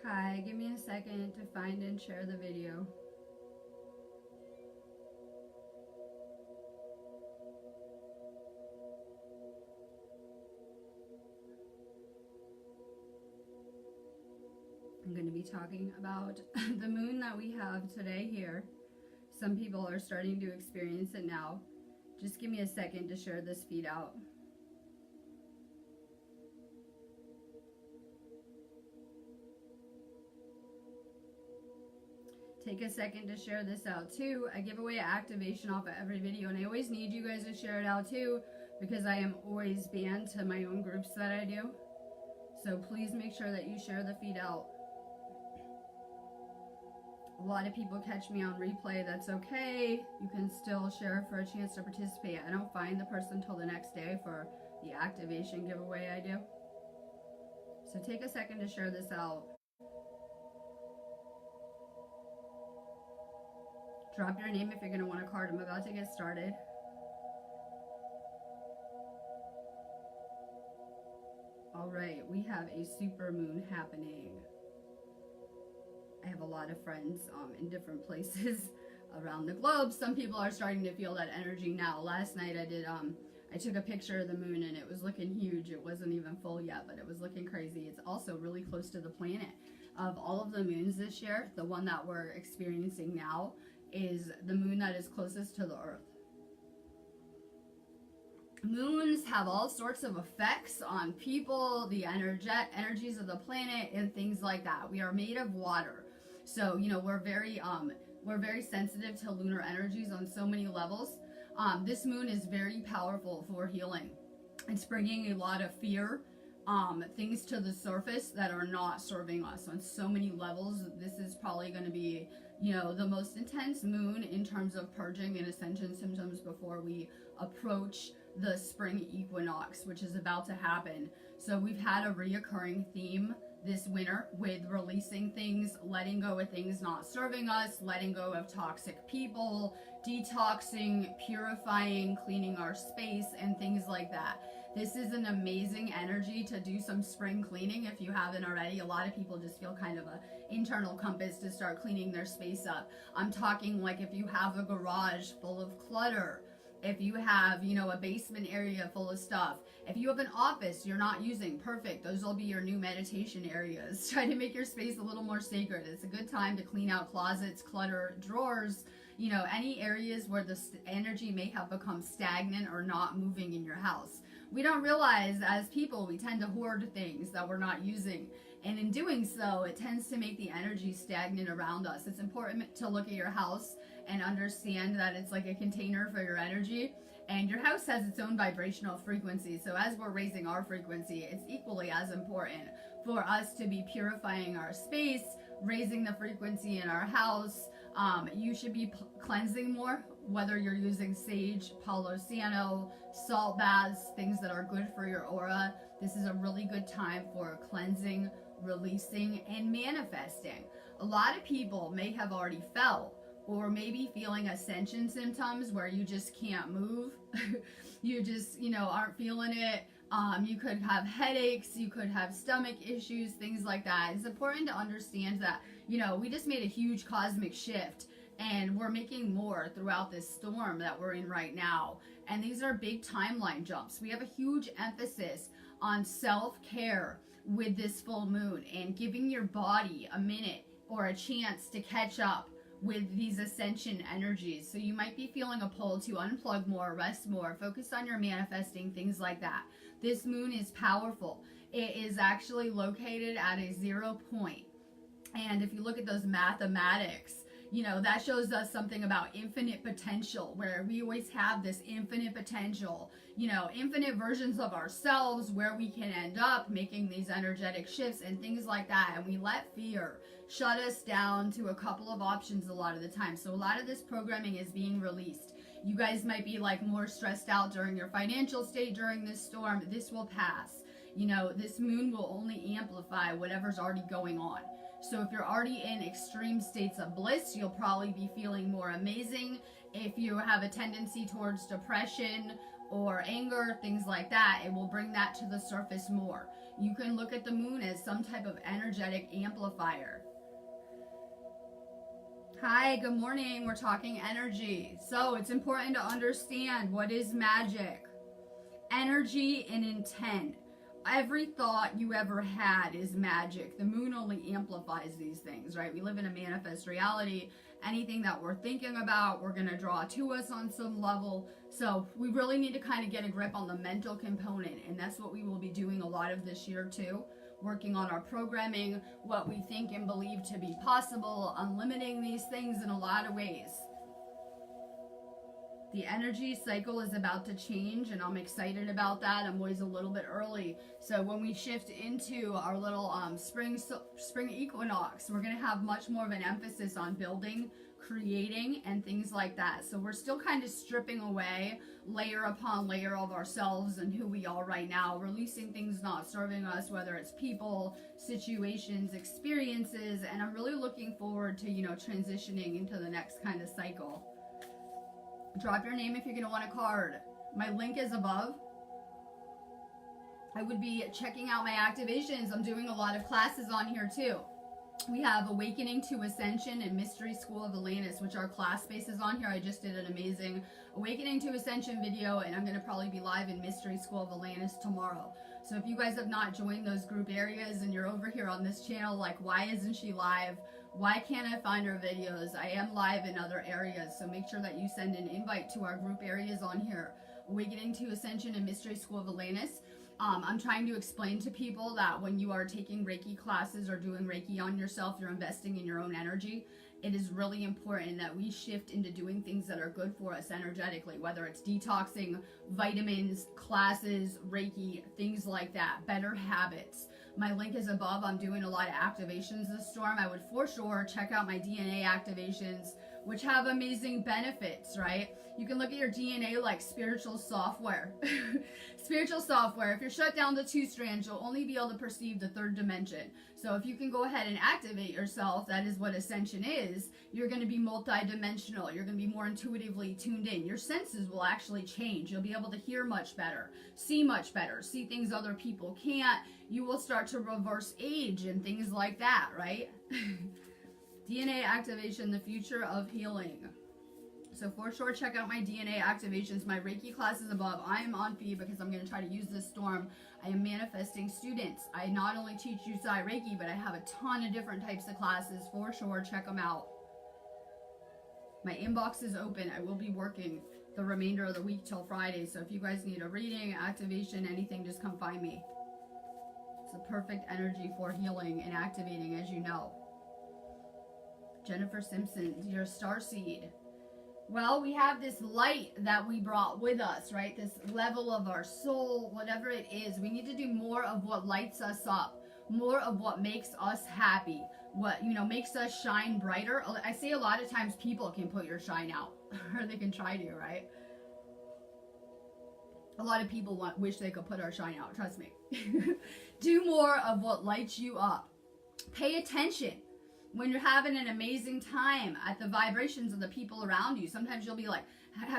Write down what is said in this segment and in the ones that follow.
Hi, give me a second to find and share the video. I'm going to be talking about the moon that we have today here. Some people are starting to experience it now. Just give me a second to share this feed out. Take a second to share this out too. I give away an activation off of every video, and I always need you guys to share it out too, because I am always banned to my own groups that I do. So please make sure that you share the feed out. A lot of people catch me on replay. That's okay. You can still share for a chance to participate. I don't find the person until the next day for the activation giveaway I do. So take a second to share this out. Drop your name if you're going to want a card. I'm about to get started. All right, we have a super moon happening. I have a lot of friends in different places around the globe. Some people are starting to feel that energy now. Last night I took a picture of the moon and it was looking huge. It wasn't even full yet, but it was looking crazy. It's also really close to the planet. Of all of the moons this year, the one that we're experiencing now is the moon that is closest to the Earth. Moons have all sorts of effects on people, the energies of the planet, and things like that. We are made of water. So, you know, we're very sensitive to lunar energies on so many levels. This moon is very powerful for healing. It's bringing a lot of fear, things to the surface that are not serving us on so many levels. This is probably going to be, you know, the most intense moon in terms of purging and ascension symptoms before we approach the spring equinox, which is about to happen. So we've had a reoccurring theme this winter with releasing things, letting go of things not serving us, letting go of toxic people, detoxing, purifying, cleaning our space, and things like that. This is an amazing energy to do some spring cleaning if you haven't already. A lot of people just feel kind of an internal compass to start cleaning their space up. I'm talking like if you have a garage full of clutter, if you have, you know, a basement area full of stuff, if you have an office you're not using, perfect. Those will be your new meditation areas. Try to make your space a little more sacred. It's a good time to clean out closets, clutter, drawers, you know, any areas where the energy may have become stagnant or not moving in your house. We don't realize as people, we tend to hoard things that we're not using. And in doing so, it tends to make the energy stagnant around us. It's important to look at your house and understand that it's like a container for your energy. And your house has its own vibrational frequency. So as we're raising our frequency, it's equally as important for us to be purifying our space, raising the frequency in our house. You should be cleansing more, whether you're using sage, Palo Santo, salt baths, things that are good for your aura. This is a really good time for cleansing, releasing, and manifesting. A lot of people may have already felt or maybe feeling ascension symptoms where you just can't move. You just, you know, aren't feeling it. You could have headaches, you could have stomach issues, things like that. It's important to understand that, you know, we just made a huge cosmic shift and we're making more throughout this storm that we're in right now. And these are big timeline jumps. We have a huge emphasis on self-care with this full moon and giving your body a minute or a chance to catch up with these ascension energies. So you might be feeling a pull to unplug more, rest more, focus on your manifesting, things like that. This moon is powerful. It is actually located at a 0 point. And if you look at those mathematics, you know, that shows us something about infinite potential, where we always have this infinite potential, you know, infinite versions of ourselves where we can end up making these energetic shifts and things like that. And we let fear shut us down to a couple of options a lot of the time. So a lot of this programming is being released. You guys might be like more stressed out during your financial state during this storm. This will pass. You know, this moon will only amplify whatever's already going on. So if you're already in extreme states of bliss, you'll probably be feeling more amazing. If you have a tendency towards depression or anger, things like that, it will bring that to the surface more. You can look at the moon as some type of energetic amplifier. Hi, good morning. We're talking energy. So it's important to understand what is magic. Energy and intent. Every thought you ever had is magic. The moon only amplifies these things, right? We live in a manifest reality. Anything that we're thinking about, we're going to draw to us on some level. So we really need to kind of get a grip on the mental component. And that's what we will be doing a lot of this year too. Working on our programming, what we think and believe to be possible, unlimiting these things in a lot of ways. The energy cycle is about to change, and I'm excited about that. I'm always a little bit early. So when we shift into our little spring equinox, we're going to have much more of an emphasis on building, creating, and things like that. So we're still kind of stripping away layer upon layer of ourselves and who we are right now, releasing things not serving us, whether it's people, situations, experiences, and I'm really looking forward to, transitioning into the next kind of cycle. Drop your name if you're going to want a card. My link is above. I would be checking out my activations. I'm doing a lot of classes on here too. We have Awakening to Ascension and Mystery School of Atlantis, which are class spaces on here. I just did an amazing Awakening to Ascension video, and I'm going to probably be live in Mystery School of Atlantis tomorrow. So if you guys have not joined those group areas and you're over here on this channel, like, why isn't she live? Why can't I find her videos? I am live in other areas, so make sure that you send an invite to our group areas on here. Awakening to Ascension and Mystery School of Atlantis. I'm trying to explain to people that when you are taking Reiki classes or doing Reiki on yourself, you're investing in your own energy. It is really important that we shift into doing things that are good for us energetically, whether it's detoxing, vitamins, classes, Reiki, things like that, better habits. My link is above. I'm doing a lot of activations this storm. I would for sure check out my DNA activations, which have amazing benefits, right? You can look at your DNA like spiritual software. Spiritual software. If you're shut down to 2 strands, you'll only be able to perceive the 3rd dimension. So if you can go ahead and activate yourself, that is what Ascension is, you're going to be multidimensional. You're going to be more intuitively tuned in. Your senses will actually change. You'll be able to hear much better, see things other people can't. You will start to reverse age and things like that, right? DNA activation, the future of healing. So for sure, check out my DNA activations, my Reiki classes above. I am on fee because I'm going to try to use this storm. I am manifesting students. I not only teach Yusai Reiki, but I have a ton of different types of classes. For sure, check them out. My inbox is open. I will be working the remainder of the week till Friday. So if you guys need a reading, activation, anything, just come find me. It's a perfect energy for healing and activating, as you know. Jennifer Simpson, your starseed. Well, we have this light that we brought with us, right? This level of our soul, whatever it is. We need to do more of what lights us up, more of what makes us happy, what, makes us shine brighter. I say a lot of times people can put your shine out, or they can try to, right? A lot of people wish they could put our shine out, trust me. Do more of what lights you up. Pay attention. When you're having an amazing time at the vibrations of the people around you, sometimes you'll be like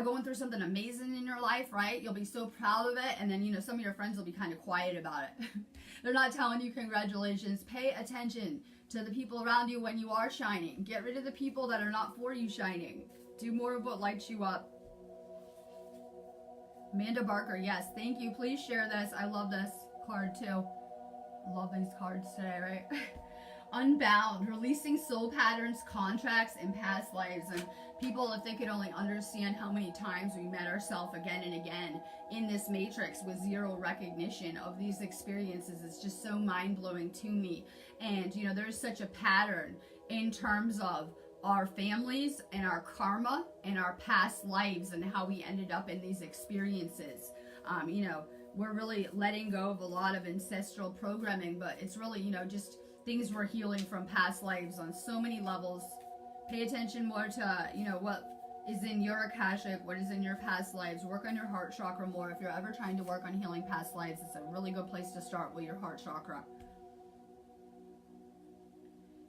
going through something amazing in your life, right? You'll be so proud of it, and then, some of your friends will be kind of quiet about it. They're not telling you congratulations. Pay attention to the people around you when you are shining. Get rid of the people that are not for you shining. Do more of what lights you up. Amanda Barker, yes, thank you. Please share this. I love this card too. I love these cards today, right? Unbound, releasing soul patterns, contracts, and past lives. And people, if they could only understand how many times we met ourselves again and again in this matrix with zero recognition of these experiences, it's just so mind-blowing to me. And, there's such a pattern in terms of our families and our karma and our past lives and how we ended up in these experiences. We're really letting go of a lot of ancestral programming, but it's really, just things we're healing from past lives on so many levels. Pay attention more to, what is in your Akashic, what is in your past lives. Work on your heart chakra more. If you're ever trying to work on healing past lives, it's a really good place to start with your heart chakra.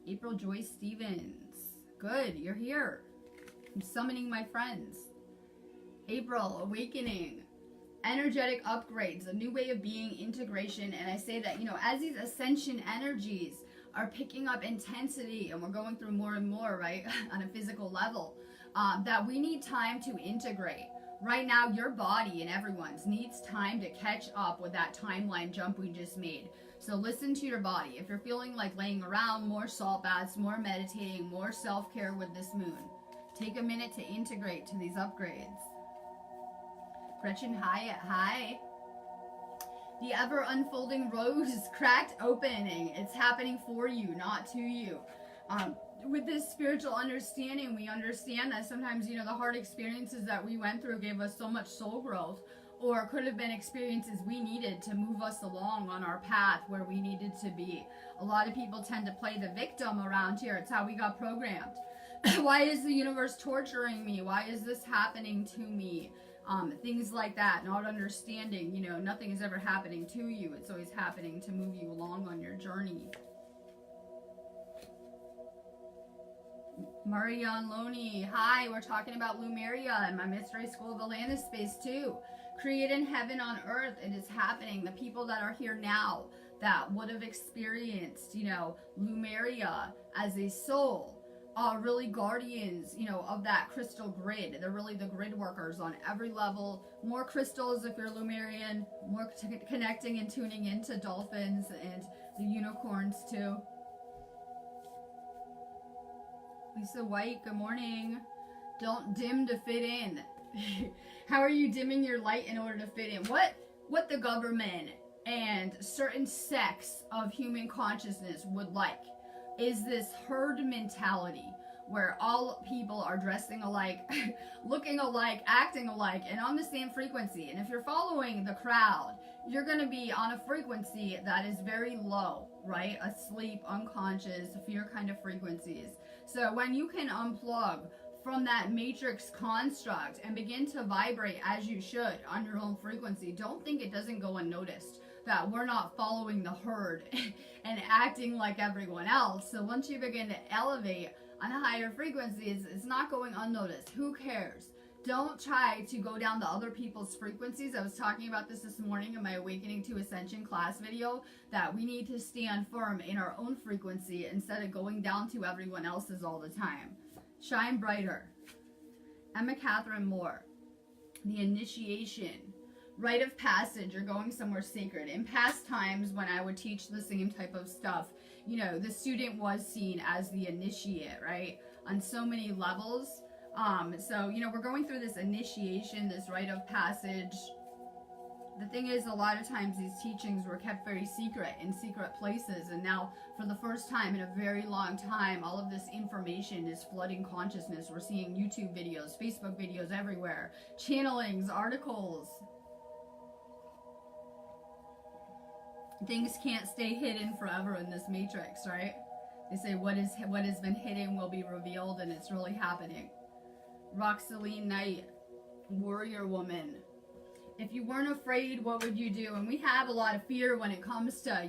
April Joyce Stevens. Good, you're here. I'm summoning my friends. April, awakening. energetic upgrades, a new way of being, integration. And I say that, as these ascension energies are picking up intensity and we're going through more and more, right, on a physical level, that we need time to integrate. Right now, your body and everyone's needs time to catch up with that timeline jump we just made. So listen to your body. If you're feeling like laying around, more salt baths, more meditating, more self-care with this moon. Take a minute to integrate to these upgrades. Gretchen Hyatt, hi. The ever unfolding rose is cracked opening. It's happening for you, not to you. With this spiritual understanding, we understand that sometimes, the hard experiences that we went through gave us so much soul growth, or could have been experiences we needed to move us along on our path where we needed to be. A lot of people tend to play the victim around here. It's how we got programmed. Why is the universe torturing me? Why is this happening to me? Things like that, not understanding, nothing is ever happening to you. It's always happening to move you along on your journey. Marianne Loney, hi, we're talking about Lumeria and my Mystery School of Atlantis space too. Creating heaven on earth, it is happening. The people that are here now that would have experienced, Lumeria as a soul are really guardians, of that crystal grid. They're really the grid workers on every level. More crystals if you're Lumerian, more connecting and tuning into dolphins and the unicorns too. Lisa White, good morning. Don't dim to fit in. How are you dimming your light in order to fit in? What the government and certain sects of human consciousness would like is this herd mentality where all people are dressing alike, looking alike, acting alike, and on the same frequency. And if you're following the crowd, you're going to be on a frequency that is very low, right? Asleep, unconscious, fear kind of frequencies. So when you can unplug from that matrix construct and begin to vibrate as you should on your own frequency, don't think it doesn't go unnoticed, that we're not following the herd and acting like everyone else. So once you begin to elevate on higher frequencies, it's not going unnoticed. Who cares? Don't try to go down to other people's frequencies. I was talking about this morning in my Awakening to Ascension class video, that we need to stand firm in our own frequency instead of going down to everyone else's all the time. Shine brighter. Emma Catherine Moore. The initiation. Rite of passage. You're going somewhere sacred. In past times when I would teach the same type of stuff, the student was seen as the initiate, right? On so many levels. So, we're going through this initiation, this rite of passage. The thing is, a lot of times these teachings were kept very secret in secret places, and now for the first time in a very long time, all of this information is flooding consciousness. We're seeing YouTube videos, Facebook videos everywhere, channelings, articles. Things can't stay hidden forever in this matrix, right? They say what has been hidden will be revealed, and it's really happening. Roxaline Knight, warrior woman. If you weren't afraid, what would you do? And we have a lot of fear when it comes to,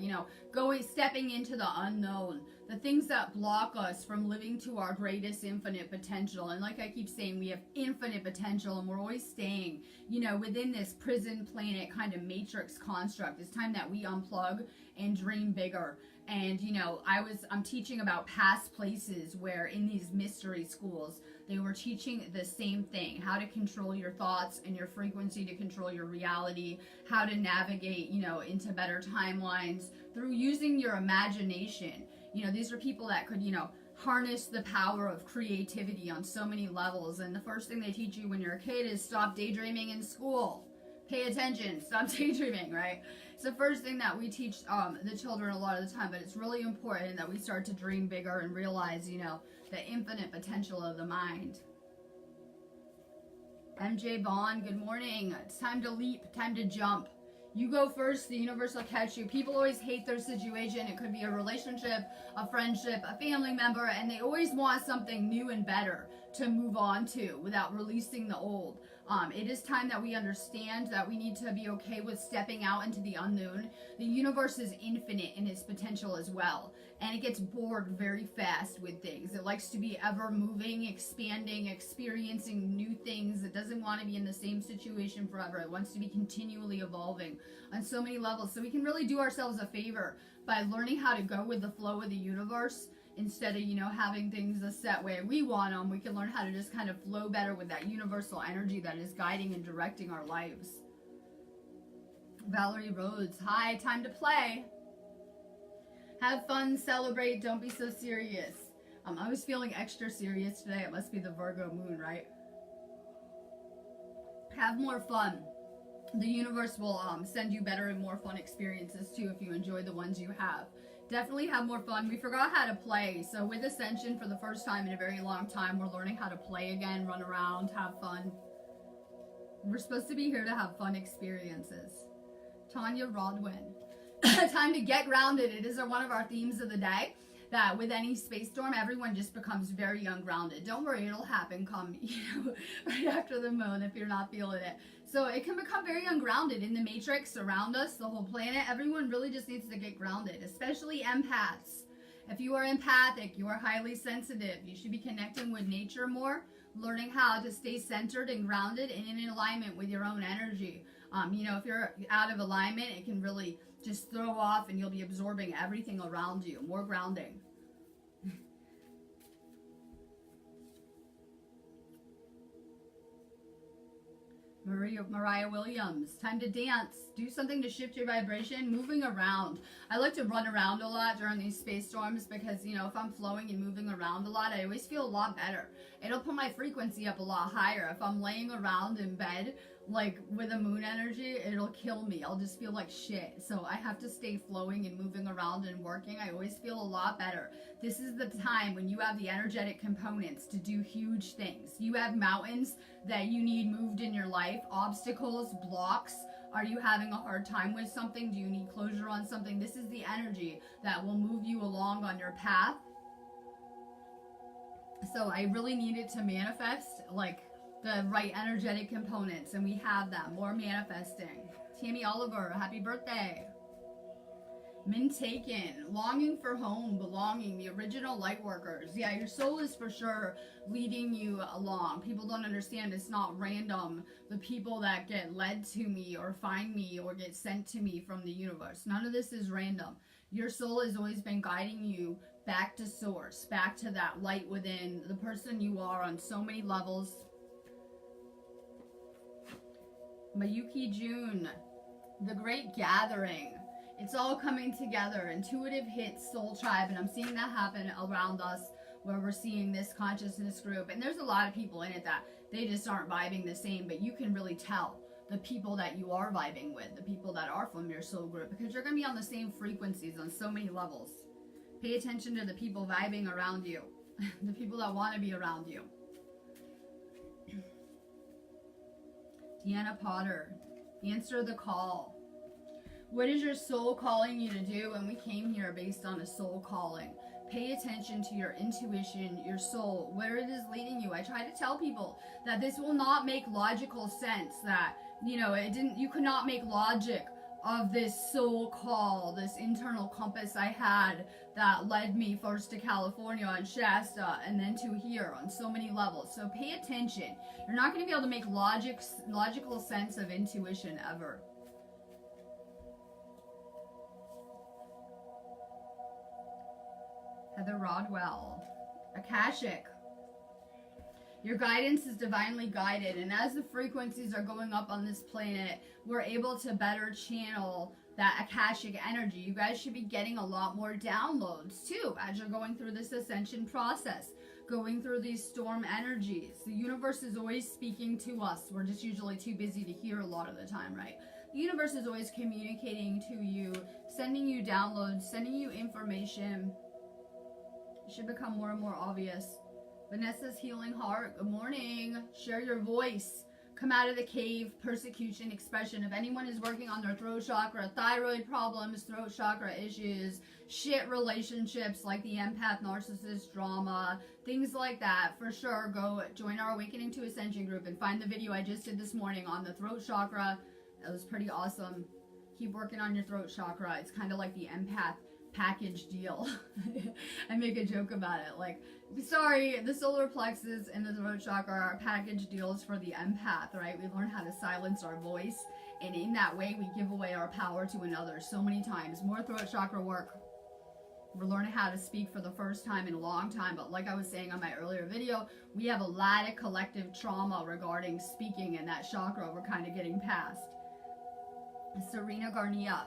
stepping into the unknown, the things that block us from living to our greatest infinite potential. And like I keep saying, we have infinite potential, and we're always staying, within this prison planet kind of matrix construct. It's time that we unplug and dream bigger. And, I'm teaching about past places where in these mystery schools, they were teaching the same thing, how to control your thoughts and your frequency to control your reality, how to navigate, into better timelines through using your imagination. These are people that could, harness the power of creativity on so many levels. And the first thing they teach you when you're a kid is stop daydreaming in school. Pay attention, stop daydreaming, right? It's the first thing that we teach the children a lot of the time, but it's really important that we start to dream bigger and realize, the infinite potential of the mind. MJ Bond, good morning. It's time to leap, time to jump. You go first, the universe will catch you. People always hate their situation. It could be a relationship, a friendship, a family member, and they always want something new and better to move on to without releasing the old. It is time that we understand that we need to be okay with stepping out into the unknown. The universe is infinite in its potential as well. and it gets bored very fast with things. It likes to be ever moving, expanding, experiencing new things. It doesn't want to be in the same situation forever. It wants to be continually evolving on so many levels. So we can really do ourselves a favor by learning how to go with the flow of the universe instead of, you know, having things a set way we want them. We can learn how to just kind of flow better with that universal energy that is guiding and directing our lives. Valerie Rhodes, hi, time to play. Have fun, celebrate, don't be so serious. I was feeling extra serious today. It must be the Virgo moon, right? Have more fun. The universe will send you better and more fun experiences too if you enjoy the ones you have. Definitely have more fun. We forgot how to play. So with Ascension, for the first time in a very long time, we're learning how to play again, run around, have fun. We're supposed to be here to have fun experiences. Tanya Rodwin. Time to get grounded. It is one of our themes of the day, that with any space storm, everyone just becomes very ungrounded. Don't worry, it'll happen come, right after the moon if you're not feeling it. So it can become very ungrounded in the matrix around us, the whole planet. Everyone really just needs to get grounded, especially empaths. If you are empathic, you are highly sensitive. You should be connecting with nature more, learning how to stay centered and grounded and in alignment with your own energy. If you're out of alignment, it can really just throw off and you'll be absorbing everything around you. More grounding. Mariah Williams, time to dance. Do something to shift your vibration. Moving around. I like to run around a lot during these space storms because, if I'm flowing and moving around a lot, I always feel a lot better. It'll put my frequency up a lot higher. If I'm laying around in bed, like with a moon energy, it'll kill me. I'll just feel like shit. So I have to stay flowing and moving around and working. I always feel a lot better. This is the time when you have the energetic components to do huge things. You have mountains that you need moved in your life, obstacles, blocks. Are you having a hard time with something? Do you need closure on something? This is the energy that will move you along on your path. So I really needed to manifest like the right energetic components, and we have them. More manifesting. Tammy Oliver, happy birthday. Min Taken, longing for home, belonging, the original light workers. Yeah, your soul is for sure leading you along. People don't understand it's not random. The people that get led to me or find me or get sent to me from the universe. None of this is random. Your soul has always been guiding you back to source, back to that light within, the person you are on so many levels. Mayuki June, the Great Gathering. It's all coming together. Intuitive hits, soul tribe, and I'm seeing that happen around us where we're seeing this consciousness group. And there's a lot of people in it that they just aren't vibing the same, but you can really tell the people that you are vibing with, the people that are from your soul group, because you're going to be on the same frequencies on so many levels. Pay attention to the people vibing around you, the people that want to be around you. Deanna Potter, answer the call. What is your soul calling you to do? And we came here based on a soul calling. Pay attention to your intuition, your soul, where it is leading you. I try to tell people that this will not make logical sense, that, you could not make logic of this soul call, this internal compass I had that led me first to California and Shasta and then to here on so many levels. So pay attention. You're not going to be able to make logical sense of intuition ever. Heather Rodwell, Akashic. Your guidance is divinely guided, and as the frequencies are going up on this planet, we're able to better channel that Akashic energy. You guys should be getting a lot more downloads too as you're going through this ascension process, going through these storm energies. The universe is always speaking to us. We're just usually too busy to hear a lot of the time, right? The universe is always communicating to you, sending you downloads, sending you information. It should become more and more obvious. Vanessa's Healing Heart, good morning. Share your voice. Come out of the cave, persecution, expression. If anyone is working on their throat chakra, thyroid problems, throat chakra issues, shit relationships like the empath, narcissist, drama, things like that, for sure, go join our Awakening to Ascension group and find the video I just did this morning on the throat chakra. It was pretty awesome. Keep working on your throat chakra. It's kind of like the empath package deal. I make a joke about it. Like, sorry, the solar plexus and the throat chakra are package deals for the empath, right? We learn how to silence our voice, and in that way, we give away our power to another so many times. More throat chakra work. We're learning how to speak for the first time in a long time, but like I was saying on my earlier video, we have a lot of collective trauma regarding speaking and that chakra we're kind of getting past. Serena Garnia.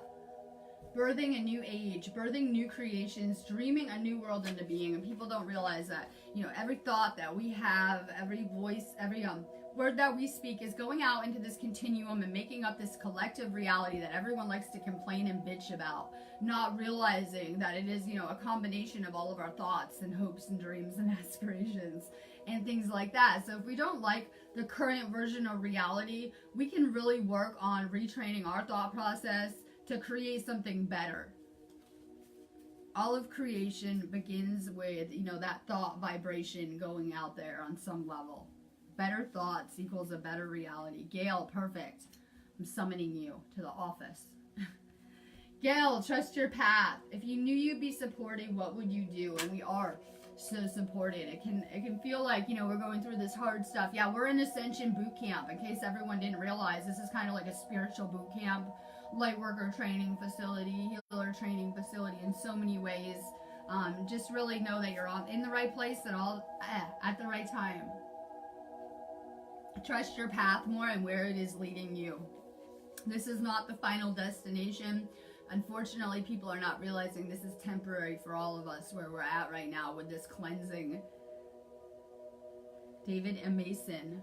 Birthing a new age, birthing new creations, dreaming a new world into being. And people don't realize that, you know, every thought that we have, every voice, every word that we speak is going out into this continuum and making up this collective reality that everyone likes to complain and bitch about, not realizing that it is, you know, a combination of all of our thoughts and hopes and dreams and aspirations and things like that. So if we don't like the current version of reality, we can really work on retraining our thought process to create something better. All of creation begins with, you know, that thought vibration going out there on some level. Better thoughts equals a better reality. Gail, perfect. I'm summoning you to the office. Gail, trust your path. If you knew you'd be supported, what would you do? And we are so supported. It can feel like, you know, we're going through this hard stuff. Yeah, we're in Ascension boot camp. In case everyone didn't realize, this is kind of like a spiritual boot camp, light worker training facility, healer training facility in so many ways. Just really know that you're in the right place at the right time. Trust your path more and where it is leading you. This is not the final destination. Unfortunately, people are not realizing this is temporary for all of us where we're at right now with this cleansing. David and Mason.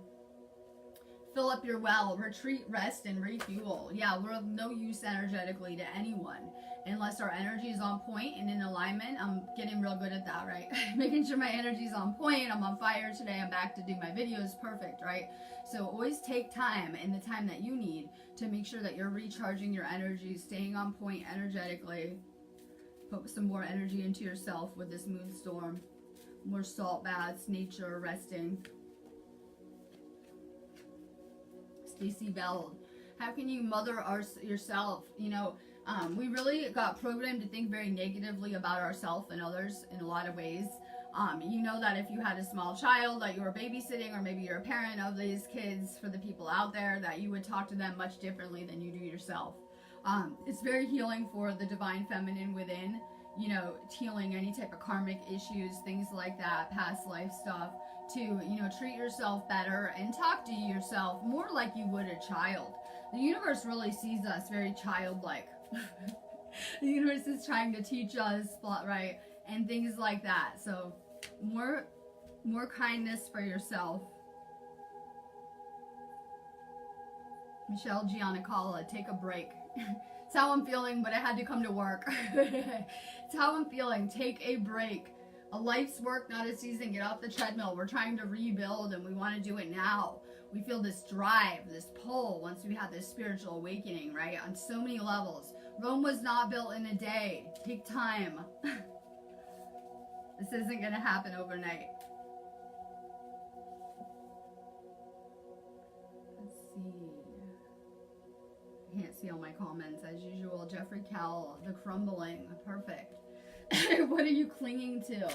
Fill up your well, retreat, rest, and refuel. Yeah, we're of no use energetically to anyone unless our energy is on point and in alignment. I'm getting real good at that, right? Making sure my energy is on point. I'm on fire today. I'm back to do my videos. Perfect, right? So always take time and the time that you need to make sure that you're recharging your energy, staying on point energetically. Put some more energy into yourself with this moon storm. More salt baths, nature, resting. Stacey Bell, how can you mother yourself? You know, we really got programmed to think very negatively about ourselves and others in a lot of ways. You know that if you had a small child that you were babysitting, or maybe you're a parent of these kids, for the people out there, that you would talk to them much differently than you do yourself. It's very healing for the divine feminine within, you know, healing any type of karmic issues, things like that, past life stuff, to, you know, treat yourself better and talk to yourself more like you would a child. The universe really sees us very childlike. The universe is trying to teach us, right, and things like that. So more kindness for yourself. Michelle Giannicola, take a break. It's how I'm feeling, but I had to come to work. It's how I'm feeling. Take a break. A life's work, not a season. Get off the treadmill. We're trying to rebuild, and we want to do it now. We feel this drive, this pull, once we have this spiritual awakening, right? On so many levels. Rome was not built in a day. Take time. This isn't going to happen overnight. Let's see. I can't see all my comments as usual. Jeffrey Kell, the crumbling. Perfect. What are you clinging to?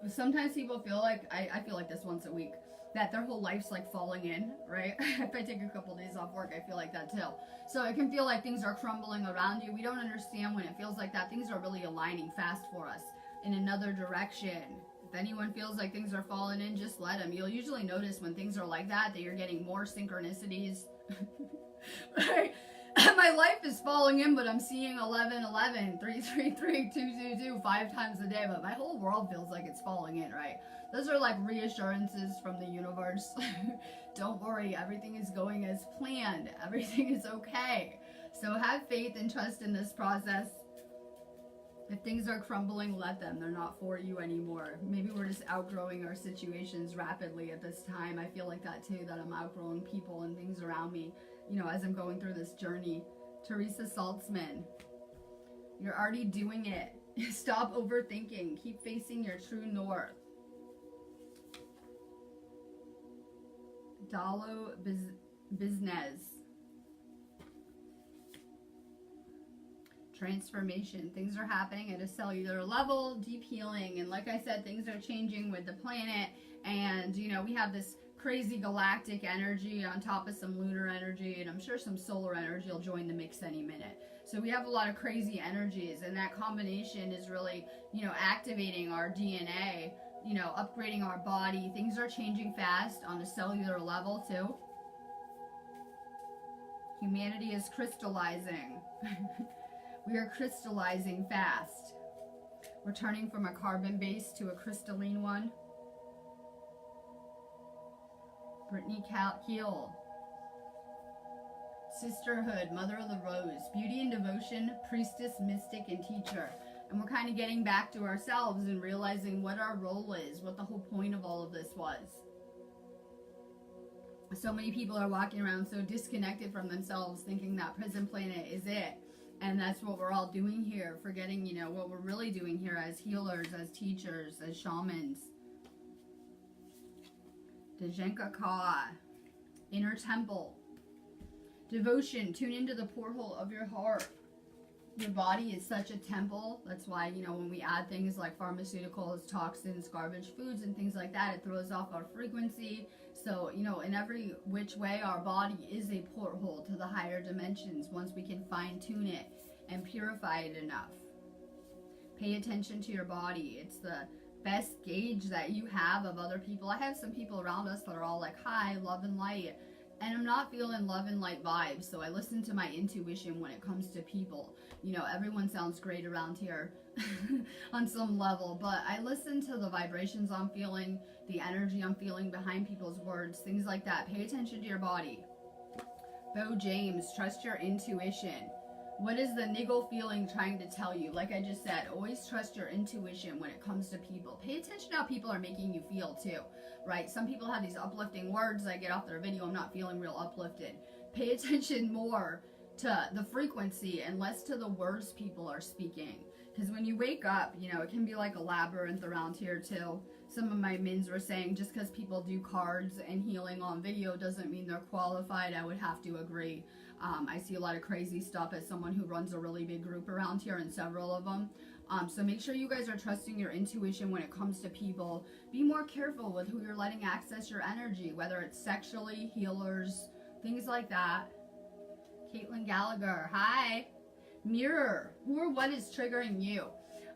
Sometimes people feel like, I feel like this once a week, that their whole life's like falling in, right? If I take a couple days off work, I feel like that too. So it can feel like things are crumbling around you. We don't understand when it feels like that. Things are really aligning fast for us in another direction. If anyone feels like things are falling in, just let them. You'll usually notice when things are like that you're getting more synchronicities. Right? My life is falling in, but I'm seeing 11, 11, 3, 3, 3, 2, 2, 2, 5 times a day, but my whole world feels like it's falling in, right? Those are like reassurances from the universe. Don't worry, everything is going as planned. Everything is okay. So have faith and trust in this process. If things are crumbling, let them. They're not for you anymore. Maybe we're just outgrowing our situations rapidly at this time. I feel like that too, that I'm outgrowing people and things around me, you know, as I'm going through this journey. Teresa Saltzman, you're already doing it. Stop overthinking. Keep facing your true north. Dalo Biznez. transformation. Things are happening at a cellular level, deep healing, and like I said, things are changing with the planet, and you know, we have this crazy galactic energy on top of some lunar energy, and I'm sure some solar energy will join the mix any minute. So we have a lot of crazy energies, and that combination is really, you know, activating our DNA, you know, upgrading our body. Things are changing fast on a cellular level too. Humanity is crystallizing. We are crystallizing fast. We're turning from a carbon base to a crystalline one. Brittany Keel. Sisterhood, Mother of the Rose, Beauty and Devotion, Priestess, Mystic, and Teacher. And we're kind of getting back to ourselves and realizing what our role is, what the whole point of all of this was. So many people are walking around so disconnected from themselves, thinking that prison planet is it. And that's what we're all doing here, forgetting, you know, what we're really doing here as healers, as teachers, as shamans. Dejenka Ka, Inner Temple. Devotion, tune into the portal of your heart. Your body is such a temple. That's why, you know, when we add things like pharmaceuticals, toxins, garbage foods, and things like that, it throws off our frequency. So, you know, in every which way, our body is a porthole to the higher dimensions once we can fine-tune it and purify it enough. Pay attention to your body. It's the best gauge that you have of other people. I have some people around us that are all like, hi, love and light. And I'm not feeling love and light vibes, so I listen to my intuition when it comes to people. You know, everyone sounds great around here on some level, but I listen to the vibrations I'm feeling, the energy I'm feeling behind people's words, things like that. Pay attention to your body. Bo James, trust your intuition. What is the niggle feeling trying to tell you? Like I just said, always trust your intuition when it comes to people. Pay attention to how people are making you feel too, right? Some people have these uplifting words. I get off their video, I'm not feeling real uplifted. Pay attention more to the frequency and less to the words people are speaking. Because when you wake up, you know, it can be like a labyrinth around here too. Some of my mins were saying just because people do cards and healing on video doesn't mean they're qualified. I would have to agree. I see a lot of crazy stuff as someone who runs a really big group around here and several of them. So make sure you guys are trusting your intuition when it comes to people. Be more careful with who you're letting access your energy, whether it's sexually, healers, things like that. Caitlin Gallagher, hi. Mirror, who or what is triggering you?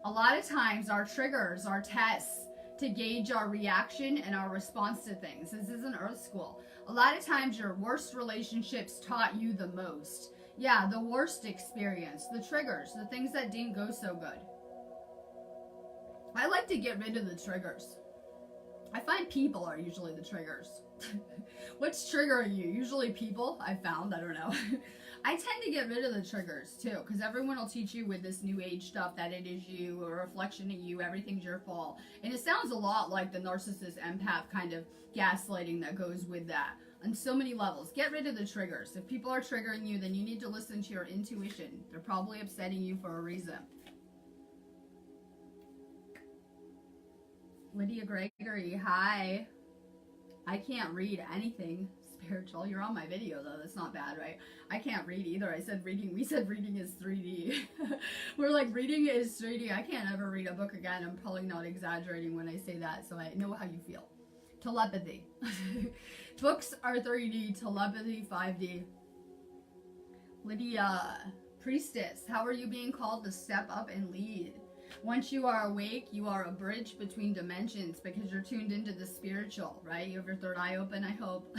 A lot of times our triggers are tests to gauge our reaction and our response to things. This is an earth school. A lot of times your worst relationships taught you the most. Yeah, the worst experience, the triggers, the things that didn't go so good. I like to get rid of the triggers. I find people are usually the triggers. What's triggering you? Usually people, I found, I don't know. I tend to get rid of the triggers too, because everyone will teach you with this new age stuff that it is you, a reflection of you, everything's your fault. And it sounds a lot like the narcissist empath kind of gaslighting that goes with that on so many levels. Get rid of the triggers. If people are triggering you, then you need to listen to your intuition. They're probably upsetting you for a reason. Lydia Gregory, hi. I can't read anything spiritual. You're on my video though. That's not bad, right? I can't read either. I said reading. We said reading is 3D. We're like, reading is 3D. I can't ever read a book again. I'm probably not exaggerating when I say that, so I know how you feel. Telepathy. Books are 3D. Telepathy 5D. Lydia, Priestess, how are you being called to step up and lead? Once you are awake, you are a bridge between dimensions because you're tuned into the spiritual, right? You have your third eye open, I hope.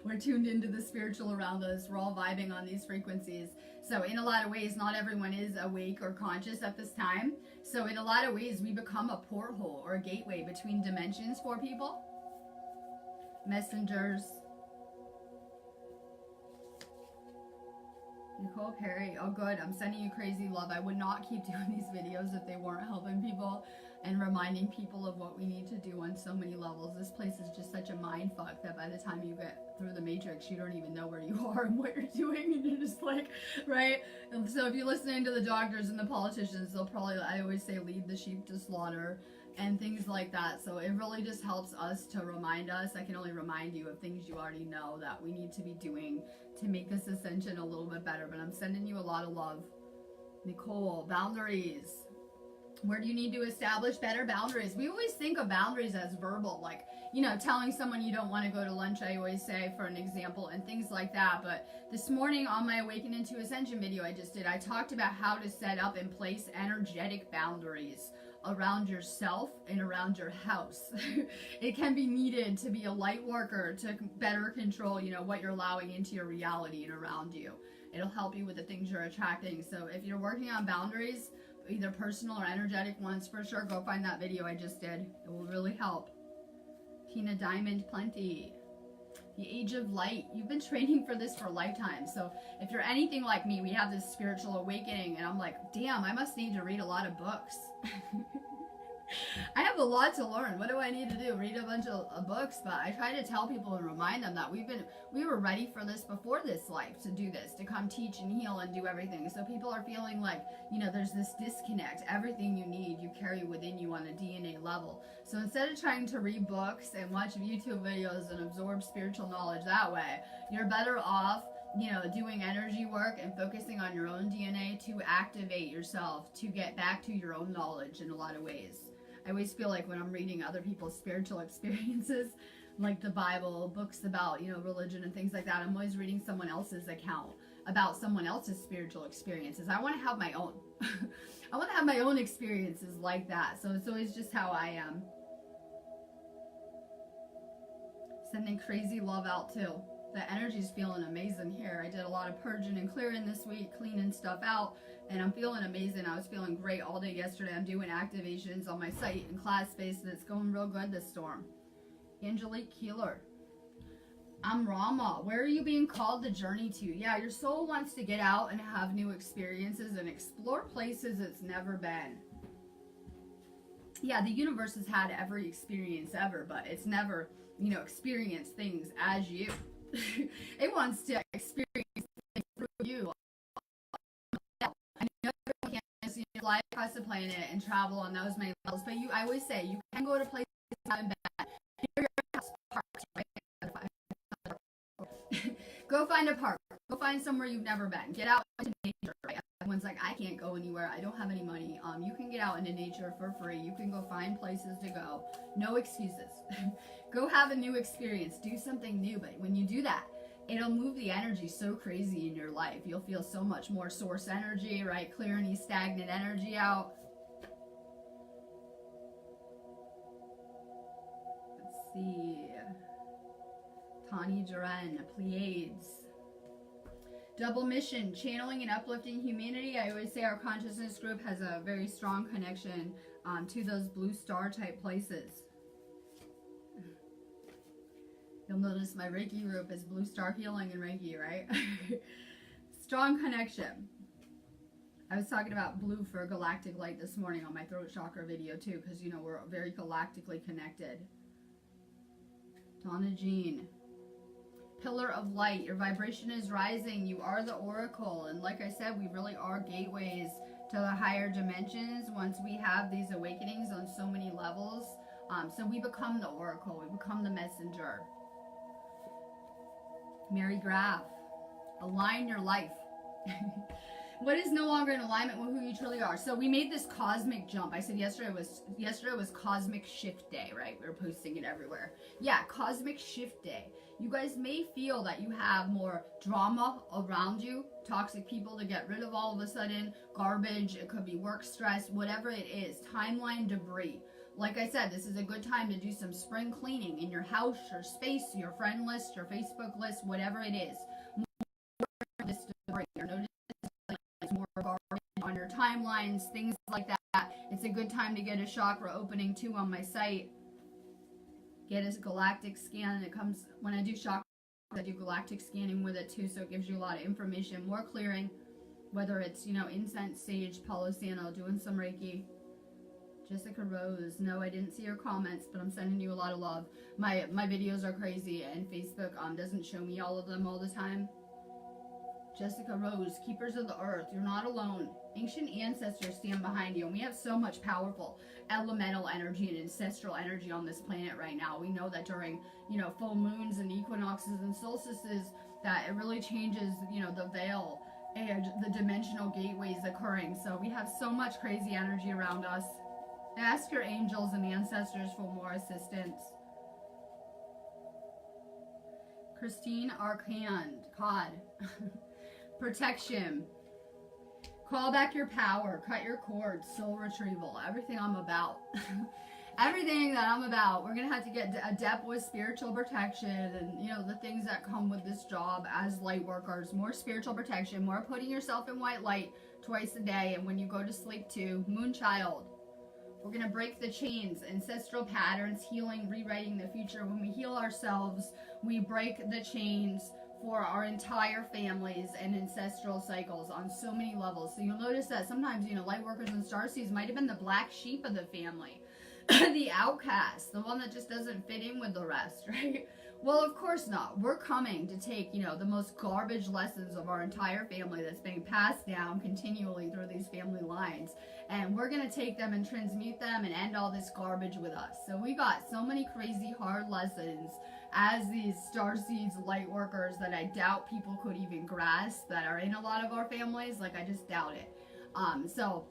We're tuned into the spiritual around us. We're all vibing on these frequencies. So in a lot of ways, not everyone is awake or conscious at this time. So in a lot of ways, we become a porthole or a gateway between dimensions for people. Messengers. Nicole Perry, oh good, I'm sending you crazy love. I would not keep doing these videos if they weren't helping people and reminding people of what we need to do on so many levels. This place is just such a mind fuck that by the time you get through the matrix, you don't even know where you are and what you're doing, and you're just like, right? And so if you're listening to the doctors and the politicians, they'll probably, I always say, lead the sheep to slaughter and things like that. So it really just helps us to remind us. I can only remind you of things you already know that we need to be doing to make this ascension a little bit better. But I'm sending you a lot of love. Nicole, boundaries. Where do you need to establish better boundaries? We always think of boundaries as verbal, like, you know, telling someone you don't want to go to lunch, I always say, for an example, and things like that. But this morning on my Awakening to Ascension video I just did, I talked about how to set up and place energetic boundaries around yourself and around your house. It can be needed to be a light worker to better control, you know, what you're allowing into your reality and around you. It'll help you with the things you're attracting. So if you're working on boundaries, either personal or energetic ones, for sure, go find that video I just did. It will really help. Tina Diamond, plenty. The Age of Light. You've been training for this for a lifetime. So if you're anything like me, we have this spiritual awakening, and I'm like, damn, I must need to read a lot of books. I have a lot to learn. What do I need to do? Read a bunch of books? But I try to tell people and remind them that we were ready for this before this life, to do this, to come teach and heal and do everything. So people are feeling like, you know, there's this disconnect. Everything you need, you carry within you on a DNA level. So instead of trying to read books and watch YouTube videos and absorb spiritual knowledge that way, you're better off, you know, doing energy work and focusing on your own DNA to activate yourself, to get back to your own knowledge in a lot of ways. I always feel like when I'm reading other people's spiritual experiences, like the Bible, books about, you know, religion and things like that, I'm always reading someone else's account about someone else's spiritual experiences. I want to have my own. I want to have my own experiences like that. So it's always just how I am. Sending crazy love out too. The energy's feeling amazing here. I did a lot of purging and clearing this week, cleaning stuff out, and I'm feeling amazing. I was feeling great all day yesterday. I'm doing activations on my site and class space, and it's going real good this storm. Angelique Keeler. I'm Rama. Where are you being called to journey to? Yeah, your soul wants to get out and have new experiences and explore places it's never been. Yeah, the universe has had every experience ever, but it's never, you know, experienced things as you. It wants to experience things through you. I know you can't see fly across the planet and travel on those many levels, but I always say you can go to places you haven't been. Here your parks, right? Go find a park. Go find somewhere you've never been. Get out into nature, right? Everyone's like, I can't go anywhere. I don't have any money. You can get out into nature for free. You can go find places to go. No excuses. Go have a new experience. Do something new. But when you do that, it'll move the energy so crazy in your life. You'll feel so much more source energy, right? Clear any stagnant energy out. Let's see. Tani Duran, Pleiades. Double mission, channeling and uplifting humanity. I always say our consciousness group has a very strong connection to those blue star type places. You'll notice my Reiki group is Blue Star Healing and Reiki, right? Strong connection. I was talking about blue for galactic light this morning on my throat chakra video too, because, you know, we're very galactically connected. Donna Jean. Pillar of light. Your vibration is rising. You are the oracle. And like I said, we really are gateways to the higher dimensions once we have these awakenings on so many levels. So we become the oracle. We become the messenger. Mary Graff. Align your life. What is no longer in alignment with who you truly are? So we made this cosmic jump. I said yesterday was cosmic shift day, right? We were posting it everywhere. Yeah, cosmic shift day. You guys may feel that you have more drama around you, toxic people to get rid of all of a sudden, garbage, it could be work stress, whatever it is, timeline debris. Like I said, this is a good time to do some spring cleaning in your house, your space, your friend list, your Facebook list, whatever it is. More this debris. Notice more garbage on your timelines, things like that. It's a good time to get a chakra opening too on my site. Get a galactic scan. It comes when I do chakra, I do galactic scanning with it too, so it gives you a lot of information, more clearing, whether it's, you know, incense, sage, Palo Santo, doing some Reiki. Jessica Rose, no, I didn't see your comments, but I'm sending you a lot of love. My videos are crazy, and Facebook doesn't show me all of them all the time. Jessica Rose, Keepers of the Earth, you're not alone. Ancient ancestors stand behind you, and we have so much powerful elemental energy and ancestral energy on this planet right now. We know that during, you know, full moons and equinoxes and solstices, that it really changes, you know, the veil and the dimensional gateways occurring. So we have so much crazy energy around us. Ask your angels and ancestors for more assistance. Christine Arcand, Cod. Protection. Call back your power. Cut your cords. Soul retrieval. Everything I'm about. Everything that I'm about. We're going to have to get adept with spiritual protection and, you know, the things that come with this job as light workers. More spiritual protection. More putting yourself in white light twice a day. And when you go to sleep too. Moonchild. We're going to break the chains, ancestral patterns, healing, rewriting the future. When we heal ourselves, we break the chains for our entire families and ancestral cycles on so many levels. So you'll notice that sometimes, you know, light workers and starseeds might have been the black sheep of the family. The outcast, the one that just doesn't fit in with the rest, right? Well, of course not. We're coming to take, you know, the most garbage lessons of our entire family that's being passed down continually through these family lines. And we're going to take them and transmute them and end all this garbage with us. So we got so many crazy hard lessons as these starseeds light workers that I doubt people could even grasp that are in a lot of our families. Like, I just doubt it. So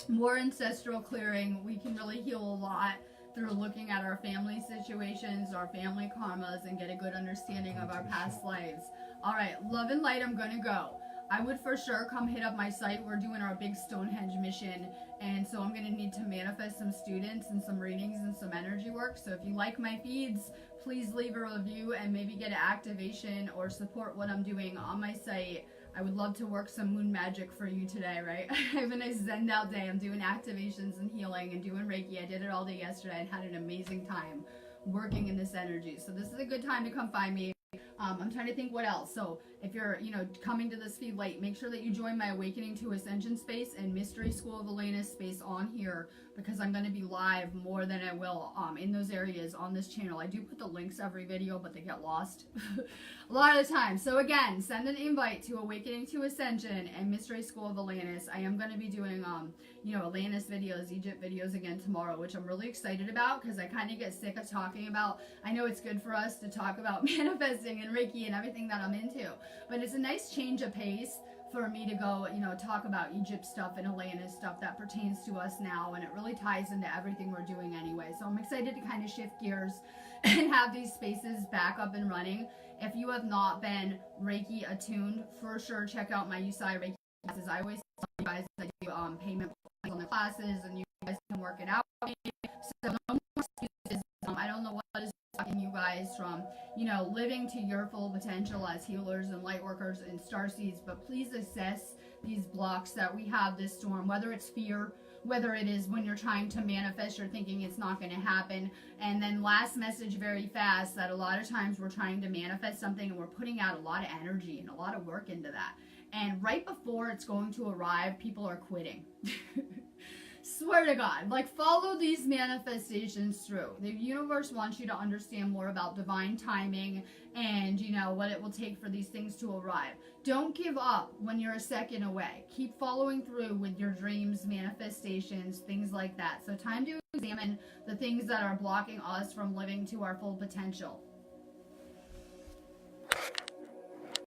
more ancestral clearing. We can really heal a lot through looking at our family situations, our family karmas, and get a good understanding of our past lives. All right, love and light, I'm going to go. I would for sure come hit up my site. We're doing our big Stonehenge mission, and so I'm going to need to manifest some students and some readings and some energy work. So if you like my feeds, please leave a review and maybe get an activation or support what I'm doing on my site. I would love to work some moon magic for you today, right? I have a nice zen out day. I'm doing activations and healing and doing Reiki. I did it all day yesterday and had an amazing time working in this energy. So this is a good time to come find me. I'm trying to think what else. So if you're, you know, coming to this feed late, make sure that you join my Awakening to Ascension space and Mystery School of Elena's space on here, because I'm going to be live more than I will in those areas on this channel. I do put the links every video, but they get lost a lot of the time. So again, send an invite to Awakening to Ascension and Mystery School of Atlantis. I am going to be doing, you know, Atlantis videos, Egypt videos again tomorrow, which I'm really excited about because I kind of get sick of talking about. I know it's good for us to talk about manifesting and Reiki and everything that I'm into, but it's a nice change of pace for me to go, you know, talk about Egypt stuff and Atlantis stuff that pertains to us now, and it really ties into everything we're doing anyway. So I'm excited to kind of shift gears and have these spaces back up and running. If you have not been Reiki attuned, for sure check out my USI Reiki classes. I always tell you guys I do payment plans on the classes, and you guys can work it out. So no more excuses. I don't know what is stopping you guys from, you know, living to your full potential as healers and light workers and starseeds, but please assess these blocks that we have this storm, whether it's fear, whether it is when you're trying to manifest, you're thinking it's not going to happen. And then last message very fast, that a lot of times we're trying to manifest something and we're putting out a lot of energy and a lot of work into that. And right before it's going to arrive, people are quitting. Swear to God, like, follow these manifestations through. The universe wants you to understand more about divine timing and, you know, what it will take for these things to arrive. Don't give up when you're a second away. Keep following through with your dreams, manifestations, things like that. So time to examine the things that are blocking us from living to our full potential.